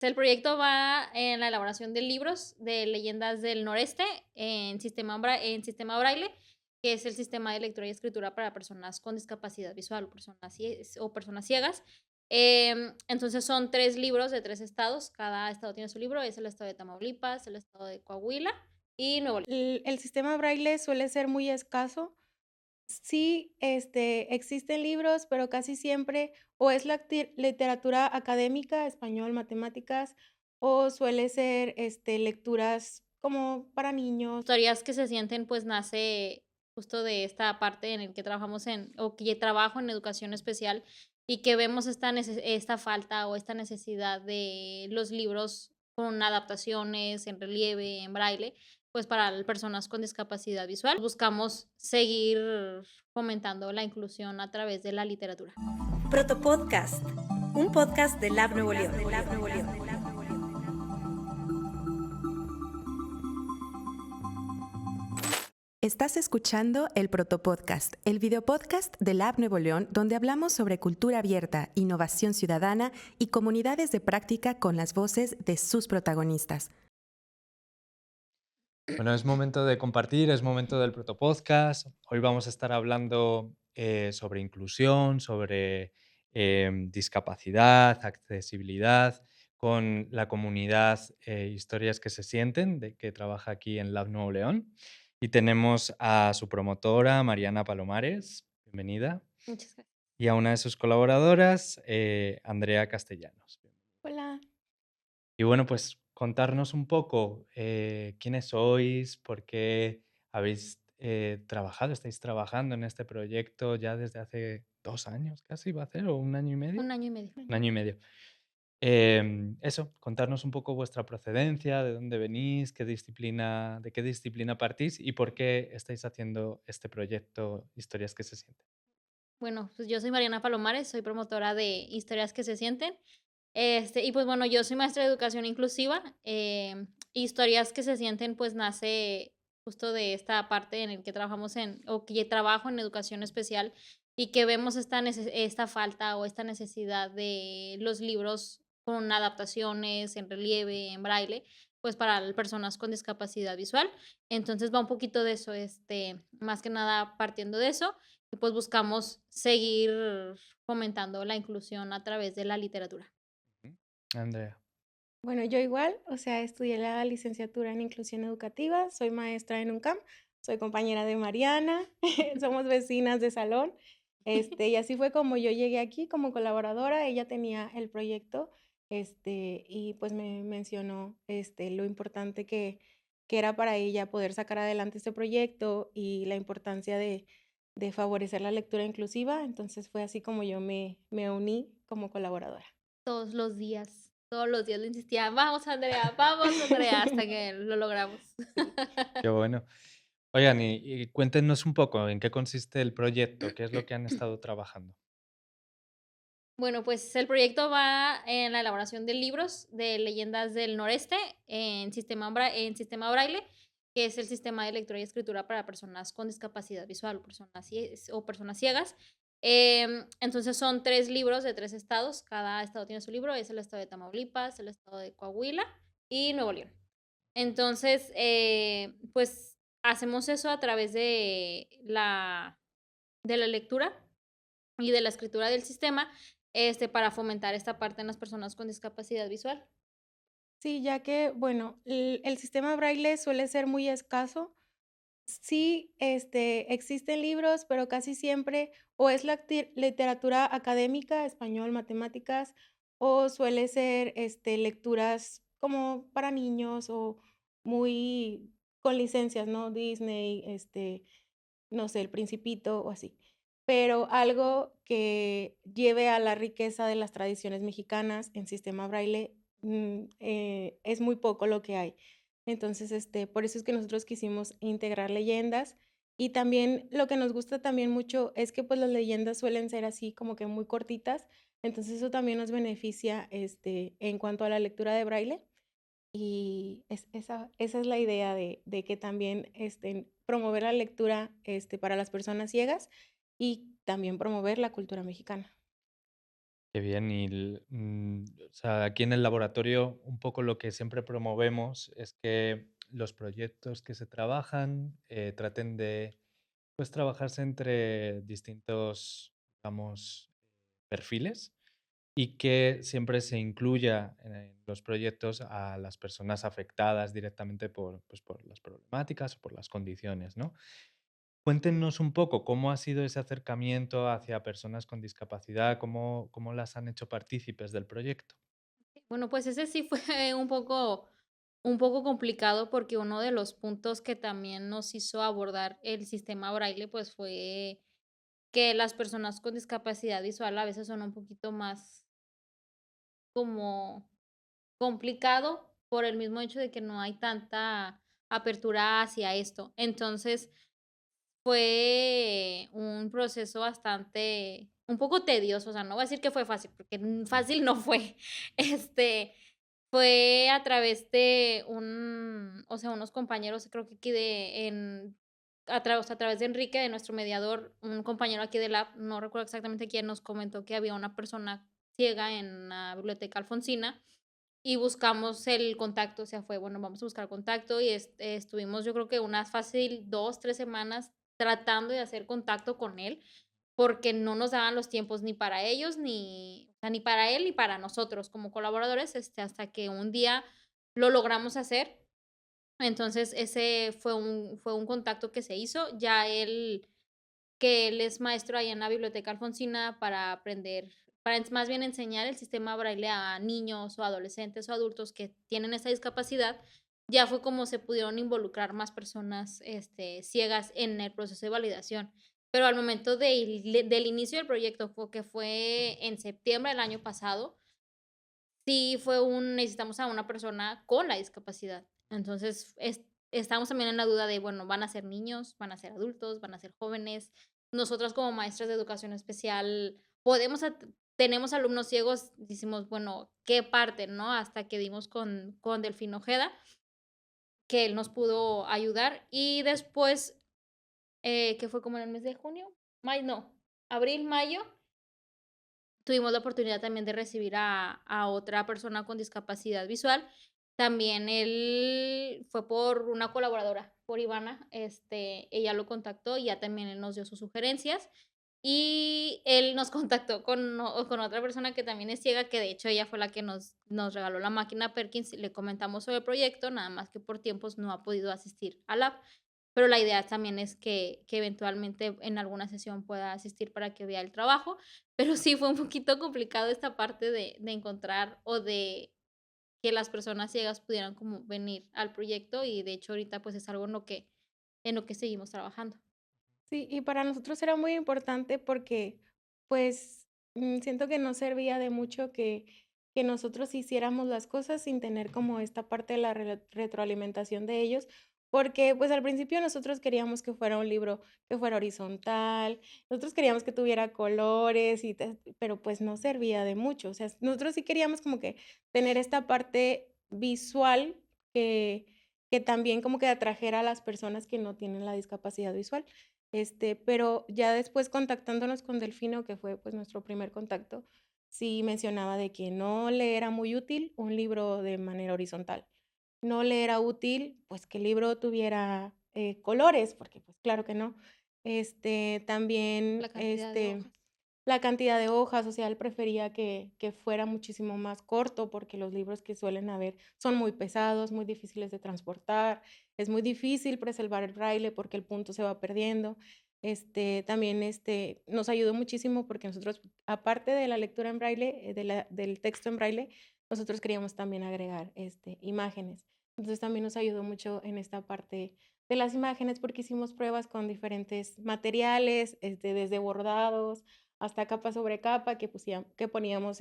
El proyecto va en la elaboración de libros de leyendas del noreste en sistema Braille, que es el sistema de lectura y escritura para personas con discapacidad visual o personas ciegas. Entonces son 3 libros de 3 estados, cada estado tiene su libro, es el estado de Tamaulipas, el estado de Coahuila y Nuevo León. El sistema Braille suele ser muy escaso. Sí, existen libros, pero casi siempre o es literatura académica, español, matemáticas, o suele ser, lecturas como para niños. Historias que se sienten, pues, nace justo de esta parte en el que trabajamos o que trabajo en educación especial, y que vemos esta falta o esta necesidad de los libros con adaptaciones en relieve, en braille, pues, para personas con discapacidad visual. Buscamos seguir fomentando la inclusión a través de la literatura. Protopodcast, un podcast de Lab Nuevo León. Estás escuchando el Protopodcast, el videopodcast de Lab Nuevo León, donde hablamos sobre cultura abierta, innovación ciudadana y comunidades de práctica con las voces de sus protagonistas. Bueno, es momento de compartir, es momento del Protopodcast. Hoy vamos a estar hablando sobre inclusión, sobre discapacidad, accesibilidad, con la comunidad Historias que se sienten, que trabaja aquí en Lab Nuevo León. Y tenemos a su promotora, Mariana Palomares, bienvenida, Muchas gracias. y a una de sus colaboradoras, Andrea Castellanos. Hola. Y bueno, pues contarnos un poco quiénes sois, por qué habéis trabajado, estáis trabajando en este proyecto ya desde hace 2 años casi, va a ser, o 1 año y medio. 1 año y medio. 1 año y medio. Eso, contarnos un poco vuestra procedencia, de dónde venís, de qué disciplina partís y por qué estáis haciendo este proyecto Historias que se sienten. Bueno, pues yo soy Mariana Palomares, soy promotora de Historias que se sienten. Y pues bueno, yo soy maestra de educación inclusiva. Historias que se sienten, pues nace justo de esta parte en el que trabajamos o que trabajo en educación especial, y que vemos esta falta o esta necesidad de los libros con adaptaciones en relieve, en braille, pues para personas con discapacidad visual. Entonces va un poquito de eso, más que nada partiendo de eso, y pues buscamos seguir fomentando la inclusión a través de la literatura. Ujú. Andrea. Bueno, yo igual, o sea, estudié la licenciatura en inclusión educativa, soy maestra en UNCAM, soy compañera de Mariana, somos vecinas de salón, y así fue como yo llegué aquí como colaboradora, ella tenía el proyecto, y pues me mencionó, lo importante que era para ella poder sacar adelante este proyecto y la importancia de favorecer la lectura inclusiva, entonces fue así como yo me uní como colaboradora. Todos los días le insistía: vamos, Andrea", hasta que lo logramos. Sí. Qué bueno. Oigan, y cuéntenos un poco en qué consiste el proyecto, qué es lo que han estado trabajando. Bueno, pues el proyecto va en la elaboración de libros de leyendas del noreste en sistema Braille, que es el sistema de lectura y escritura para personas con discapacidad visual o personas ciegas. Entonces son 3 libros de 3 estados, cada estado tiene su libro, es el estado de Tamaulipas, el estado de Coahuila y Nuevo León. Entonces, pues hacemos eso a través de la lectura y de la escritura del sistema, para fomentar esta parte en las personas con discapacidad visual. Sí, ya que, bueno, el sistema Braille suele ser muy escaso. Sí, existen libros, pero casi siempre o es literatura académica, español, matemáticas, o suele ser, lecturas como para niños o muy con licencias, ¿no? Disney, no sé, El Principito o así. Pero algo que lleve a la riqueza de las tradiciones mexicanas en sistema Braille, es muy poco lo que hay. Entonces, por eso es que nosotros quisimos integrar leyendas, y también lo que nos gusta también mucho es que, pues, las leyendas suelen ser así como que muy cortitas, entonces eso también nos beneficia, en cuanto a la lectura de Braille. Y esa es la idea de que también, promover la lectura, para las personas ciegas y también promover la cultura mexicana. Qué bien. O sea, aquí en el laboratorio un poco lo que siempre promovemos es que los proyectos que se trabajan traten de pues trabajarse entre distintos, digamos, perfiles y que siempre se incluya en los proyectos a las personas afectadas directamente pues, por las problemáticas o por las condiciones, ¿no? Cuéntenos un poco cómo ha sido ese acercamiento hacia personas con discapacidad, cómo las han hecho partícipes del proyecto. Bueno, pues ese sí fue un poco complicado porque uno de los puntos que también nos hizo abordar el sistema Braille, pues fue que las personas con discapacidad visual a veces son un poquito más como complicado por el mismo hecho de que no hay tanta apertura hacia esto. Entonces, fue un proceso bastante un poco tedioso, o sea, no voy a decir que fue fácil, porque, fácil no fue. Este, fue a través de unos compañeros, creo que aquí de en o sea, a través de Enrique, de nuestro mediador, un compañero aquí del lab, no recuerdo exactamente quién, nos comentó que había una persona ciega en la biblioteca Alfonsina, y buscamos el contacto, o sea, fue, bueno, vamos a buscar contacto y estuvimos, yo creo que unas fácil 2 3 semanas tratando de hacer contacto con él, porque no nos daban los tiempos ni para ellos, ni, o sea, ni para él, ni para nosotros como colaboradores, hasta que un día lo logramos hacer. Entonces, ese fue un contacto que se hizo. Ya él es maestro ahí en la Biblioteca Alfonsina para aprender, más bien enseñar el sistema Braille a niños o adolescentes o adultos que tienen esta discapacidad. Ya fue como se pudieron involucrar más personas, ciegas en el proceso de validación. Pero al momento del inicio del proyecto, que fue en septiembre del año pasado, sí fue necesitamos a una persona con la discapacidad. Entonces, estamos también en la duda de, bueno, ¿van a ser niños, van a ser adultos, van a ser jóvenes? Nosotras como maestras de educación especial tenemos alumnos ciegos, decimos, bueno, ¿qué parte, no? Hasta que dimos con Delfín Ojeda, que él nos pudo ayudar. Y después, que fue como en el mes de junio, mayo, no, abril, mayo, tuvimos la oportunidad también de recibir a otra persona con discapacidad visual. También él fue por una colaboradora, por Ivana, ella lo contactó y ya también él nos dio sus sugerencias. Y él nos contactó con otra persona que también es ciega, que de hecho ella fue la que nos regaló la máquina Perkins. Le comentamos sobre el proyecto, nada más que por tiempos no ha podido asistir al lab. Pero la idea también es que eventualmente en alguna sesión pueda asistir para que vea el trabajo. Pero sí fue un poquito complicado esta parte de encontrar o de que las personas ciegas pudieran como venir al proyecto y de hecho ahorita pues es algo en lo que seguimos trabajando. Sí, y para nosotros era muy importante porque, pues, siento que no servía de mucho que nosotros hiciéramos las cosas sin tener como esta parte de la retroalimentación de ellos, porque pues al principio nosotros queríamos que fuera un libro que fuera horizontal, nosotros queríamos que tuviera colores, pero pues no servía de mucho, o sea, nosotros sí queríamos como que tener esta parte visual que, que también como que atrajera a las personas que no tienen la discapacidad visual. Pero ya después contactándonos con Delfino, que fue, pues, nuestro primer contacto, sí mencionaba de que no le era muy útil un libro de manera horizontal. No le era útil, pues, que el libro tuviera, colores, porque, pues, claro que no. La También, cantidad de hojas. la cantidad de hojas, o sea, él prefería que fuera muchísimo más corto, porque los libros que suelen haber son muy pesados, muy difíciles de transportar, es muy difícil preservar el braille porque el punto se va perdiendo. También, nos ayudó muchísimo porque nosotros, aparte de la lectura en braille, del texto en braille, nosotros queríamos también agregar, imágenes. Entonces, también nos ayudó mucho en esta parte de las imágenes, porque hicimos pruebas con diferentes materiales, desde bordados hasta capa sobre capa, que poníamos,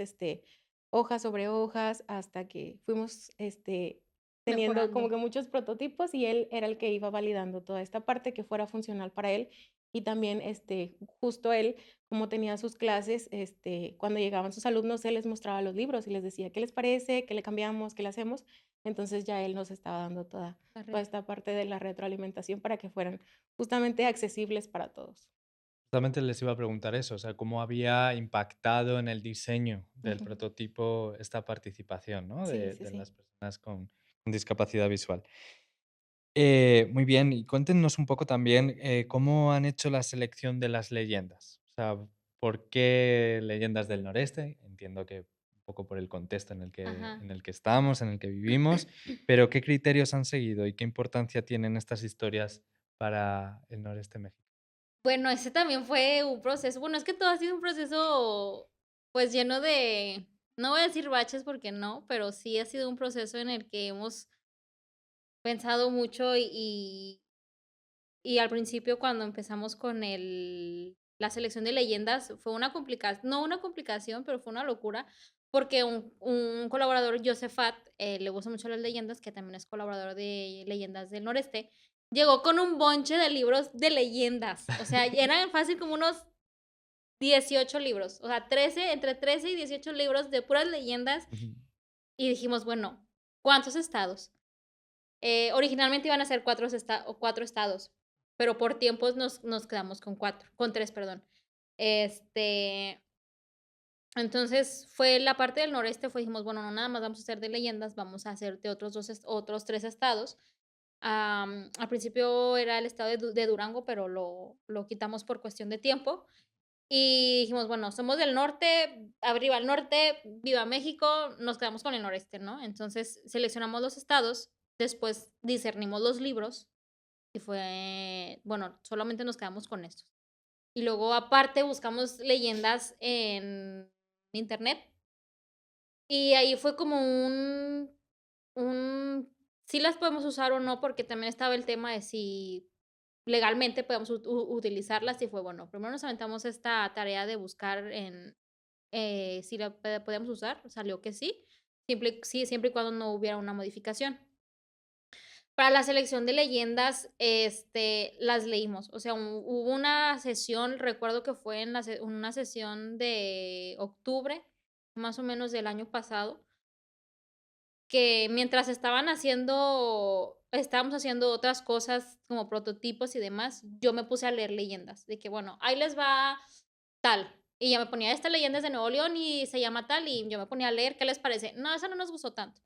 hojas sobre hojas, hasta que fuimos, teniendo como Mejorando. que muchos prototipos y él era el que iba validando toda esta parte que fuera funcional para él. Y también, justo él, como tenía sus clases, cuando llegaban sus alumnos, él les mostraba los libros y les decía, ¿qué les parece? ¿Qué le cambiamos? ¿Qué le hacemos? Entonces ya él nos estaba dando La toda red. esta parte de la retroalimentación para que fueran justamente accesibles para todos. Justamente les iba a preguntar eso, o sea, cómo había impactado en el diseño del Ujú. prototipo esta participación, ¿no? Sí, sí, De sí. las personas con discapacidad visual. Muy bien, y cuéntenos un poco también cómo han hecho la selección de las leyendas. O sea, ¿por qué leyendas del noreste? Entiendo que un poco por el contexto Ajá. en el que estamos, en el que vivimos, pero ¿qué criterios han seguido y qué importancia tienen estas historias para el noreste mexicano? Bueno, ese también fue un proceso. Bueno, es que todo ha sido un proceso, pues, lleno de, no voy a decir baches porque no, pero sí ha sido un proceso en el que hemos pensado mucho y al principio cuando empezamos con la selección de leyendas fue una complicación, no una complicación, pero fue una locura, porque un colaborador, Josephat, le gustan mucho las leyendas, que también es colaborador de Leyendas del Noreste, llegó con un bonche de libros de leyendas. O sea, eran fácil como unos 18 libros, o sea, 13 entre 13 y 18 libros de puras leyendas, Ujú. y dijimos, bueno, ¿cuántos estados? Originalmente iban a ser 4 estados, pero por tiempos nos quedamos con 4, con 3, perdón. Este, entonces, fue la parte del noreste, dijimos, bueno, no nada más vamos a hacer de leyendas, vamos a hacer de otros 3 estados. Al principio era el estado de Durango, pero lo quitamos por cuestión de tiempo. Y dijimos, bueno, somos del norte, arriba al norte, viva México, nos quedamos con el noreste, ¿no? Entonces seleccionamos los estados, después discernimos los libros y fue, bueno, solamente nos quedamos con estos. Y luego aparte buscamos leyendas en internet y ahí fue como sí las podemos usar o no, porque también estaba el tema de si legalmente podemos utilizarlas y fue bueno, primero nos aventamos esta tarea de buscar si la podíamos usar, salió que sí, siempre y cuando no hubiera una modificación. Para la selección de leyendas, las leímos, o sea, hubo una sesión, recuerdo que fue en una sesión de octubre, más o menos del año pasado, que mientras estábamos haciendo otras cosas como prototipos y demás, yo me puse a leer leyendas, de que bueno, ahí les va tal. Y ya me ponía, esta leyenda es de Nuevo León y se llama tal, y yo me ponía a leer, ¿qué les parece? No, esa no nos gustó tanto.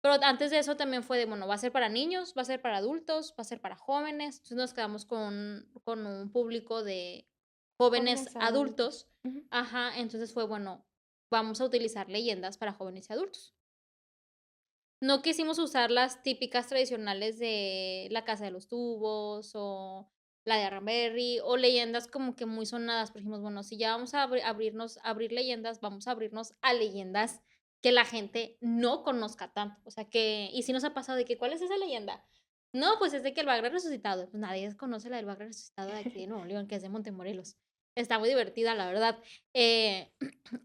Pero antes de eso también fue de, bueno, va a ser para niños, va a ser para adultos, va a ser para jóvenes. Entonces nos quedamos con un público de jóvenes Jóvenes adultos. adultos. Ujú. Ajá, entonces fue, bueno, vamos a utilizar leyendas para jóvenes y adultos. No quisimos usar las típicas tradicionales de La Casa de los Tubos, o la de Arranberry, o leyendas como que muy sonadas, pero dijimos, bueno, si ya vamos a abrir leyendas, vamos a abrirnos a leyendas que la gente no conozca tanto. O sea, y si nos ha pasado de que, ¿cuál es esa leyenda? No, pues es de que el Bagre resucitado. Pues nadie conoce la del Bagre resucitado de aquí de Nuevo León, que es de Montemorelos. Está muy divertida, la verdad. Eh,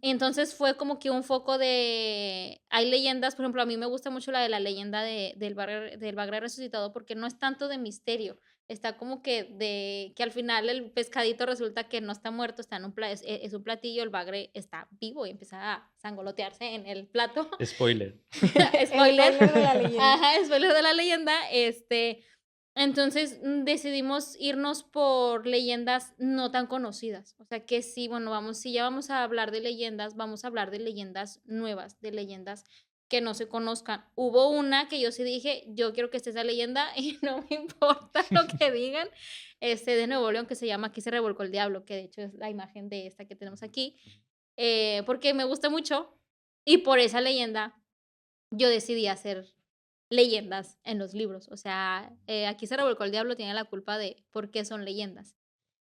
entonces fue como que un foco hay leyendas, por ejemplo, a mí me gusta mucho la de la leyenda del Bagre resucitado, porque no es tanto de misterio, está como que al final el pescadito resulta que no está muerto, está en es un platillo, el bagre está vivo y empieza a sangolotearse en el plato. Spoiler. Spoiler. Spoiler de la leyenda. Ajá, spoiler de la leyenda. Entonces decidimos irnos por leyendas no tan conocidas. O sea que sí, bueno, si ya vamos a hablar de leyendas, vamos a hablar de leyendas nuevas, de leyendas que no se conozcan. Hubo una que yo sí dije, yo quiero que esté esa leyenda y no me importa lo que digan, de Nuevo León, que se llama Aquí se revolcó el diablo, que de hecho es la imagen de esta que tenemos aquí, porque me gusta mucho y por esa leyenda yo decidí hacer leyendas en los libros. O sea, Aquí se revolcó el diablo, tiene la culpa de por qué son leyendas.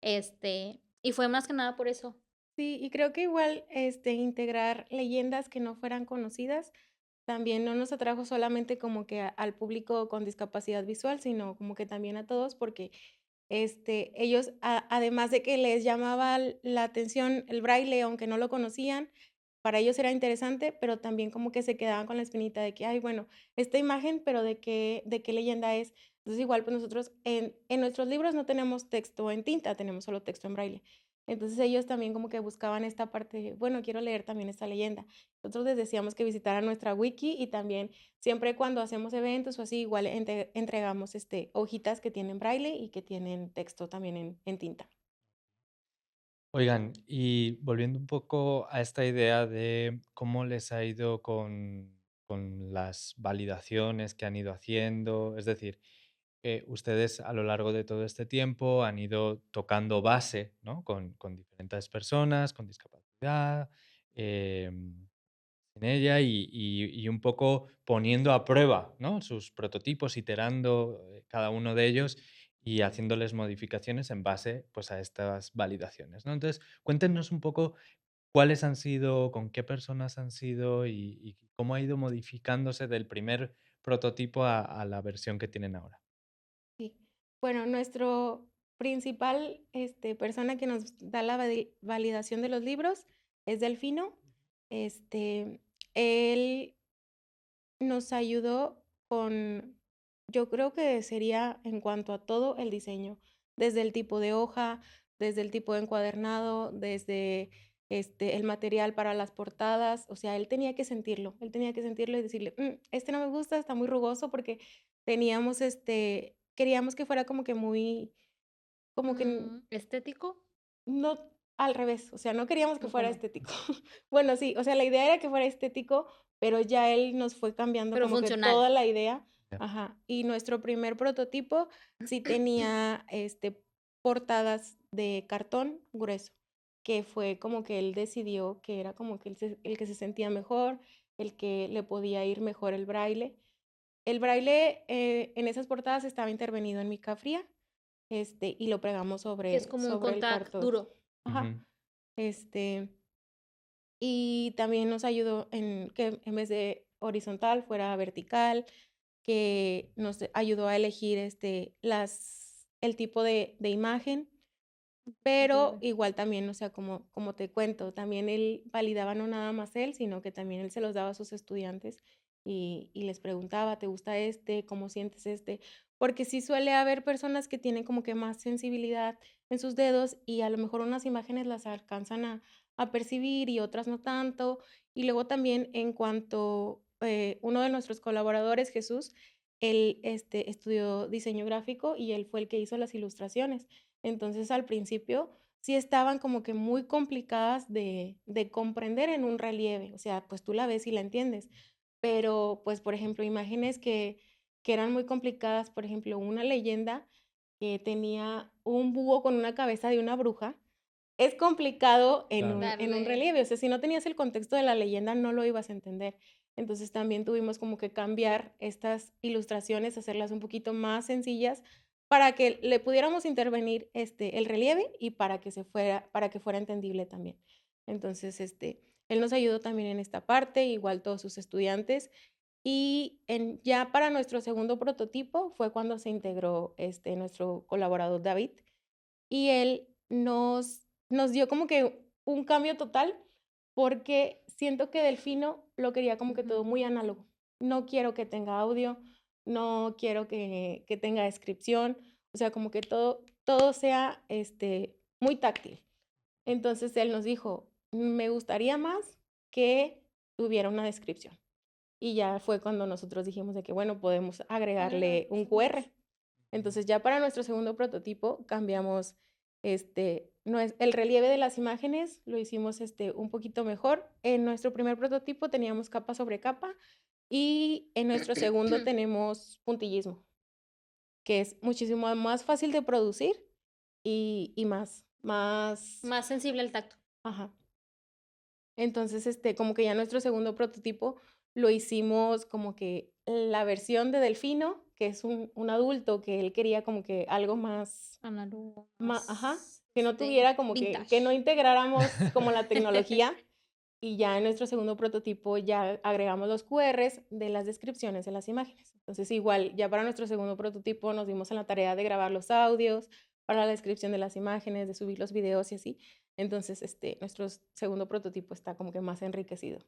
Y fue más que nada por eso. Sí, y creo que igual, integrar leyendas que no fueran conocidas, también no nos atrajo solamente como que al público con discapacidad visual, sino como que también a todos, porque, ellos, además de que les llamaba la atención el braille, aunque no lo conocían, para ellos era interesante, pero también como que se quedaban con la espinita de que, ay, bueno, esta imagen, pero ¿de qué leyenda es? Entonces, igual, pues nosotros en nuestros libros no tenemos texto en tinta, tenemos solo texto en braille. Entonces ellos también como que buscaban esta parte, de, bueno, quiero leer también esta leyenda. Nosotros les decíamos que visitaran nuestra wiki y también siempre cuando hacemos eventos o así, igual entregamos hojitas que tienen braille y que tienen texto también en tinta. Oigan, y volviendo un poco a esta idea de cómo les ha ido con las validaciones que han ido haciendo, es decir, ustedes a lo largo de todo este tiempo han ido tocando base, ¿no? Con diferentes personas, con discapacidad, em, en ella y un poco poniendo a prueba, ¿no? Sus prototipos, iterando cada uno de ellos y haciéndoles modificaciones en base pues, a estas validaciones, ¿no? Entonces, cuéntenos un poco cuáles han sido, con qué personas han sido y cómo ha ido modificándose del primer prototipo a la versión que tienen ahora. Sí. Bueno, nuestro principal, persona que nos da la validación de los libros es Delfino. Él nos ayudó con, yo creo que sería en cuanto a todo el diseño, desde el tipo de hoja, desde el tipo de encuadernado, desde el material para las portadas, o sea, él tenía que sentirlo y decirle, este no me gusta, está muy rugoso porque teníamos, queríamos que fuera como que muy, como que ¿Estético? no, al revés, o sea, no queríamos que ¿O fuera cómo? estético. Bueno, sí, o sea, la idea era que fuera estético, pero ya él nos fue cambiando Pero como que funcional. toda la idea. Ya. Ajá. Y nuestro primer prototipo sí tenía, portadas de cartón grueso, que fue como que él decidió que era como que el que se sentía mejor, el que le podía ir mejor el braille. El braille, en esas portadas estaba intervenido en mica fría, y lo pegamos Que es como un sobre el contact cartón. duro. Ajá. Ujú. Este, y también nos ayudó en que en vez de horizontal fuera vertical, que nos ayudó a elegir, el tipo de imagen, pero Relieve. igual también, o sea, como te cuento, también él validaba no nada más él, sino que también él se los daba a sus estudiantes y les preguntaba, ¿te gusta este? ¿Cómo sientes este? Porque sí suele haber personas que tienen como que más sensibilidad en sus dedos y a lo mejor unas imágenes las alcanzan a percibir y otras no tanto. Y luego también en cuanto uno de nuestros colaboradores, Jesús, él estudió diseño gráfico y él fue el que hizo las ilustraciones. Entonces, al principio sí estaban como que muy complicadas de comprender en un relieve, o sea, pues tú la ves y la entiendes, pero pues, por ejemplo, imágenes que eran muy complicadas, por ejemplo, una leyenda que tenía un búho con una cabeza de una bruja, es complicado Claro. en un Darle. relieve, o sea, si no tenías el contexto de la leyenda, no lo ibas a entender. Entonces, también tuvimos como que cambiar estas ilustraciones, hacerlas un poquito más sencillas para que le pudiéramos intervenir, el relieve y para que fuera entendible también. Entonces, él nos ayudó también en esta parte, igual todos sus estudiantes. Y ya para nuestro segundo prototipo fue cuando se integró, nuestro colaborador David, y él nos dio como que un cambio total, porque siento que Delfino lo quería como que todo Ujú. muy análogo. No quiero que tenga audio, no quiero que tenga descripción, o sea, como que todo sea, muy táctil. Entonces él nos dijo: "Me gustaría más que tuviera una descripción". Y ya fue cuando nosotros dijimos de que, bueno, podemos Ah, agregarle un sí. QR. Entonces, ya para nuestro segundo prototipo cambiamos, no es el relieve de las imágenes, lo hicimos, un poquito mejor. En nuestro primer prototipo teníamos capa sobre capa y en nuestro segundo tenemos puntillismo, que es muchísimo más fácil de producir y más Más sensible al tacto. ajá. Entonces, como que ya nuestro segundo prototipo lo hicimos como que la versión de Delfino, que es un adulto que él quería como que algo más Análogo, ajá, más, que no tuviera como que no vintage. integráramos como la tecnología, y ya en nuestro segundo prototipo ya agregamos los QRs de las descripciones de las imágenes. Entonces, igual, ya para nuestro segundo prototipo nos dimos en la tarea de grabar los audios, para la descripción de las imágenes, de subir los videos y así. Entonces, nuestro segundo prototipo está como que más enriquecido.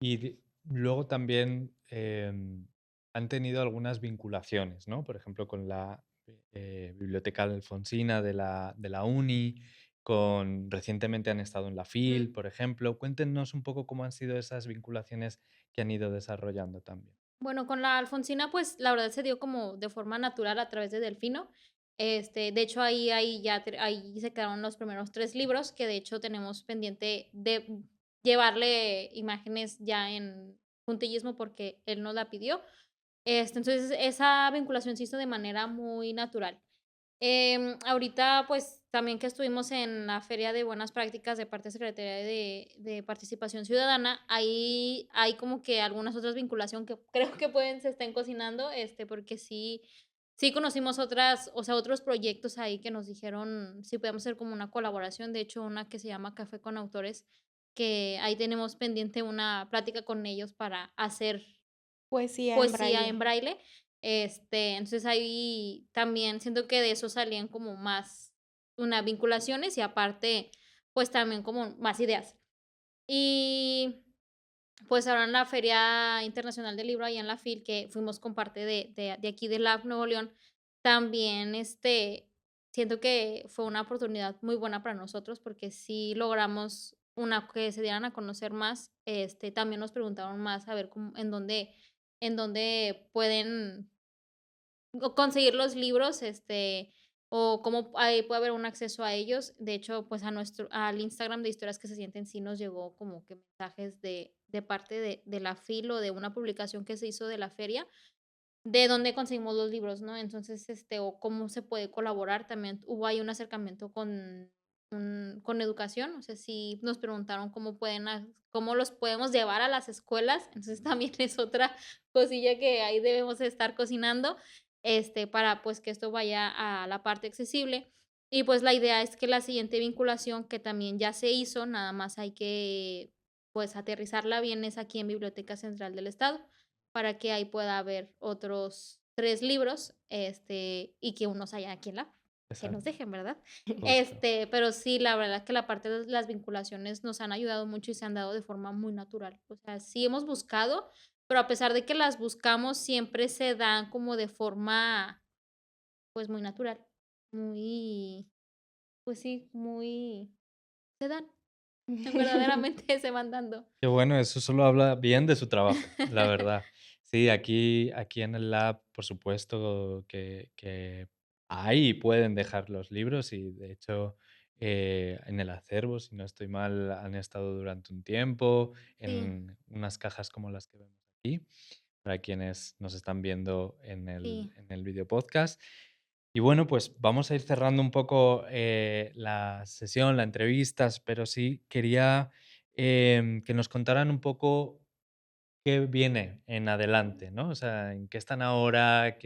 Y luego también han tenido algunas vinculaciones, ¿no? Por ejemplo, con la Biblioteca Alfonsina de la Uni, recientemente han estado en la FIL, Mm. por ejemplo. Cuéntenos un poco cómo han sido esas vinculaciones que han ido desarrollando también. Bueno, con la Alfonsina, pues, la verdad se dio como de forma natural a través de Delfino. De hecho, ahí se quedaron los primeros 3 libros, que de hecho tenemos pendiente de llevarle imágenes ya en puntillismo porque él nos la pidió. Entonces, esa vinculación se hizo de manera muy natural. Ahorita, pues, también que estuvimos en la Feria de Buenas Prácticas de parte de Secretaría de Participación Ciudadana, ahí hay como que algunas otras vinculación que creo que se estén cocinando, porque sí conocimos otras, o sea, otros proyectos ahí que nos dijeron si podemos hacer como una colaboración. De hecho, una que se llama Café con Autores, que ahí tenemos pendiente una plática con ellos para hacer Poesía en poesía en braille. braille. Entonces ahí también siento que de eso salían como más una vinculaciones y aparte, pues también como más ideas. Y pues ahora en la Feria Internacional del Libro, allá en la FIL, que fuimos con parte de aquí de Lab Nuevo León, también siento que fue una oportunidad muy buena para nosotros porque sí logramos que se dieran a conocer más. También nos preguntaron más a ver en dónde pueden conseguir los libros, o cómo ahí puede haber un acceso a ellos. De hecho, pues al Instagram de Historias que se sienten sí nos llegó como que mensajes de parte de la FIL o de una publicación que se hizo de la feria, de dónde conseguimos los libros, ¿no? Entonces, o cómo se puede colaborar. También hubo ahí un acercamiento con educación, o sea, sí nos preguntaron cómo los podemos llevar a las escuelas. Entonces, también es otra cosilla que ahí debemos estar cocinando, para, pues, que esto vaya a la parte accesible. Y, pues, la idea es que la siguiente vinculación, que también ya se hizo, nada más hay que, pues, aterrizarla bien, es aquí en Biblioteca Central del Estado, para que ahí pueda haber otros 3 libros, y que unos haya aquí en la que nos Exacto, dejen, ¿verdad? justo. Pero sí, la verdad que la parte de las vinculaciones nos han ayudado mucho y se han dado de forma muy natural. O sea, sí hemos buscado, pero a pesar de que las buscamos, siempre se dan como de forma, pues, muy natural, muy, pues sí, muy se dan, verdaderamente se van dando. Qué bueno, eso solo habla bien de su trabajo, la verdad. Sí, aquí en el lab, por supuesto que hay y pueden dejar los libros y de hecho en el acervo, si no estoy mal, han estado durante un tiempo Sí, en unas cajas como las que vemos aquí, para quienes nos están viendo sí. en el video podcast. Y bueno, pues vamos a ir cerrando un poco la sesión, la entrevista, pero sí quería que nos contaran un poco qué viene en adelante, ¿no? O sea, en qué están ahora,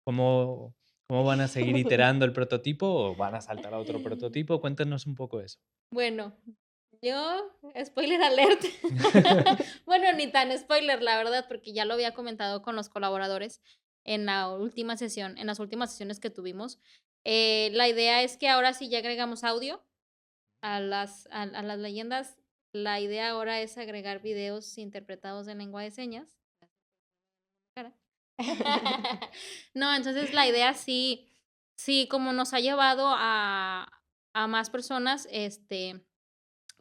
cómo, cómo van a seguir iterando el prototipo o van a saltar a otro prototipo. Cuéntanos un poco eso. Bueno, yo, spoiler alert. Bueno, ni tan spoiler, la verdad, porque ya lo había comentado con los colaboradores en las últimas sesiones que tuvimos. La idea es que ahora sí ya agregamos audio a las leyendas. La idea ahora es agregar videos interpretados en lengua de señas. Cara. No, entonces la idea sí, como nos ha llevado a más personas,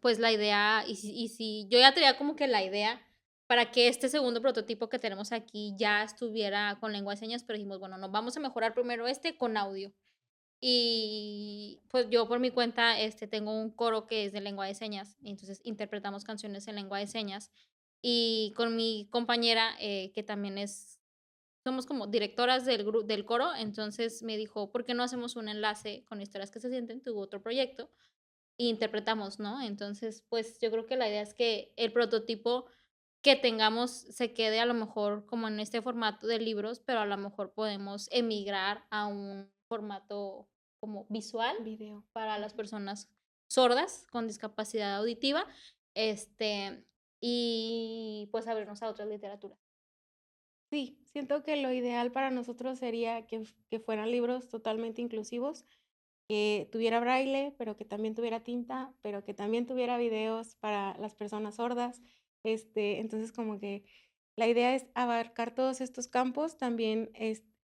pues la idea, y si yo ya tenía como que la idea para que este segundo prototipo que tenemos aquí ya estuviera con lengua de señas, pero dijimos, bueno, no, vamos a mejorar primero con audio. Y pues yo por mi cuenta, tengo un coro que es de lengua de señas, y entonces interpretamos canciones en lengua de señas. Y con mi compañera, que también somos como directoras del coro, entonces me dijo, ¿por qué no hacemos un enlace con Historias que se sienten? Tuvo otro proyecto y interpretamos, ¿no? Entonces, pues yo creo que la idea es que el prototipo que tengamos se quede a lo mejor como en este formato de libros, pero a lo mejor podemos emigrar a un formato como visual Video. para las Ujú. personas sordas con discapacidad auditiva, este, y pues abrirnos a otras literaturas. Sí, siento que lo ideal para nosotros sería que fueran libros totalmente inclusivos, que tuviera braille, pero que también tuviera tinta, pero que también tuviera videos para las personas sordas. Entonces como que la idea es abarcar todos estos campos. También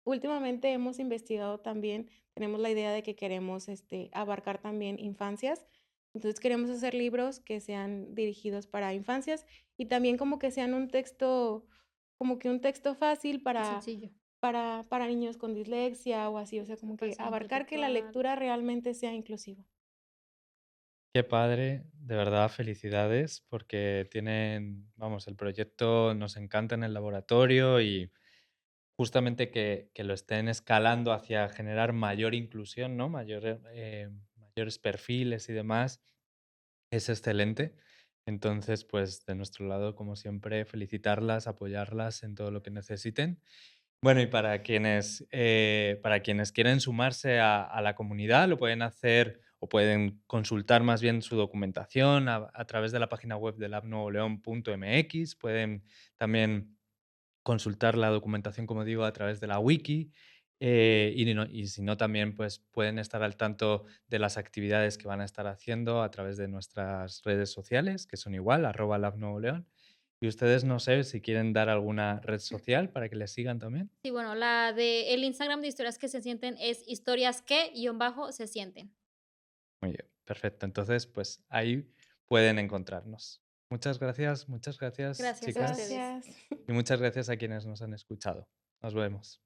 últimamente hemos investigado también, tenemos la idea de que queremos abarcar también infancias. Entonces queremos hacer libros que sean dirigidos para infancias y también como que sean un texto, como que un texto fácil para Sencillo. para niños con dislexia o así, o sea, como que Espacio abarcar que la intelectual. lectura realmente sea inclusiva. Qué padre, de verdad, felicidades, porque tienen, vamos, el proyecto nos encanta en el laboratorio y justamente que lo estén escalando hacia generar mayor inclusión, ¿no? Mayores perfiles y demás, es excelente. Entonces, pues de nuestro lado, como siempre, felicitarlas, apoyarlas en todo lo que necesiten. Bueno, y para quienes quieren sumarse a la comunidad, lo pueden hacer o pueden consultar más bien su documentación a través de la página web de labnuevoleón.mx. Pueden también consultar la documentación, como digo, a través de la wiki. Y si no, también pues, pueden estar al tanto de las actividades que van a estar haciendo a través de nuestras redes sociales, que son igual, @labnuevoleón. Y ustedes, no sé si quieren dar alguna red social para que les sigan también. Sí, bueno, la de el Instagram de Historias que se sienten es historias que guión bajo se sienten. Muy bien, perfecto. Entonces, pues ahí pueden encontrarnos. Muchas gracias, Gracias a chicas, ustedes. Gracias. y muchas gracias a quienes nos han escuchado. Nos vemos.